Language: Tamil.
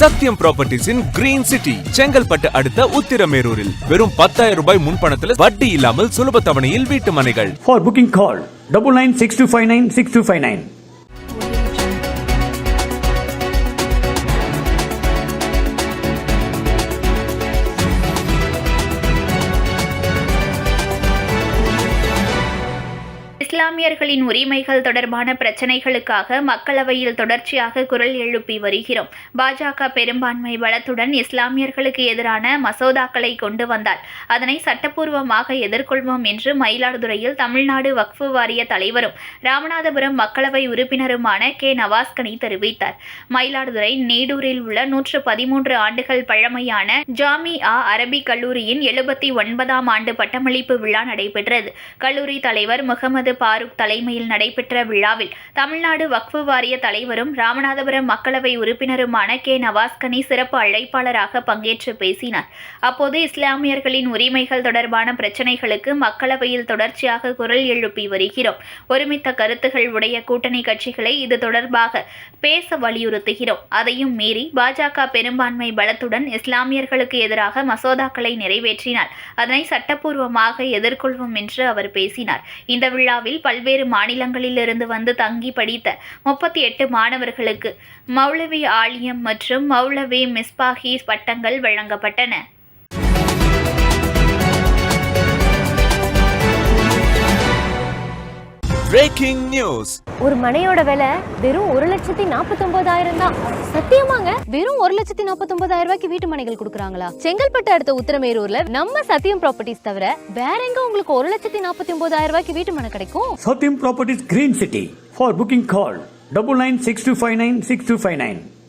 சத்யம் ப்ராப்பர்ட்டிஸின் கிரீன் சிட்டி செங்கல்பட்டு அடுத்த உத்திரமேரூரில் வெறும் 10,000 ரூபாய் முன்பணத்தில் வட்டி இல்லாமல் சுலப தவணையில் வீட்டு மனைகள். For booking call 9962596259. இஸ்லாமியர்களின் உரிமைகள் தொடர்பான பிரச்சினைகளுக்காக மக்களவையில் தொடர்ச்சியாக குரல் எழுப்பி வருகிறோம். பாஜக பெரும்பான்மை பலத்துடன் இஸ்லாமியர்களுக்கு எதிரான மசோதாக்களை கொண்டு வந்தால் அதனை சட்டப்பூர்வமாக எதிர்கொள்வோம் என்று மயிலாடுதுறையில் தமிழ்நாடு வக்ஃபு வாரிய தலைவரும் ராமநாதபுரம் மக்களவை உறுப்பினருமான கே. நவாஸ்கனி தெரிவித்தார். மயிலாடுதுறை நீடூரில் உள்ள 113 ஆண்டுகள் பழமையான ஜாமிஆ அரபிக் கல்லூரியின் 79ஆம் ஆண்டு பட்டமளிப்பு விழா நடைபெற்றது. கல்லூரி தலைவர் முகமது பாரூக் தலைமையில் நடைபெற்ற விழாவில் தமிழ்நாடு வக்ஃபு வாரிய தலைவரும் ராமநாதபுரம் மக்களவை உறுப்பினருமான கே. நவாஸ்கனி சிறப்பு அழைப்பாளராக பங்கேற்று பேசினார். அப்போது இஸ்லாமியர்களின் உரிமைகள் தொடர்பான பிரச்சினைகளுக்கு மக்களவையில் தொடர்ச்சியாக குரல் எழுப்பி வருகிறோம். ஒருமித்த கருத்துகள் உடைய கூட்டணி கட்சிகளை இது தொடர்பாக பேச வலியுறுத்துகிறோம். அதையும் மீறி பாஜக பெரும்பான்மை பலத்துடன் இஸ்லாமியர்களுக்கு எதிராக மசோதாக்களை நிறைவேற்றினால் அதனை சட்டப்பூர்வமாக எதிர்கொள்வோம் என்று அவர் பேசினார். இந்த விழாவில் பல்வேறு மாநிலங்களிலிருந்து வந்து தங்கி படித்த 38 மாணவர்களுக்கு மௌலவி ஆலியம் மற்றும் மௌலவி மிஸ்பாஹி பட்டங்கள் வழங்கப்பட்டன. Breaking news. ஒரு மனையோட விலை வெறும் 1,49,000 தான். சத்தியமாங்க, வெறும் 1,49,000 ரூபாய்க்கு வீட்டு மனைகள் கொடுக்குறாங்களா? செங்கல்பட்டு அடுத்த உத்திரமேரூர்ல நம்ம சத்யம் ப்ராப்பர்ட்டிஸ் தவிர வேற எங்க உங்களுக்கு 1,49,000 ரூபாய்க்கு வீட்டு மனை கிடைக்கும்? Satyam Properties Green City. For booking call 9962596259.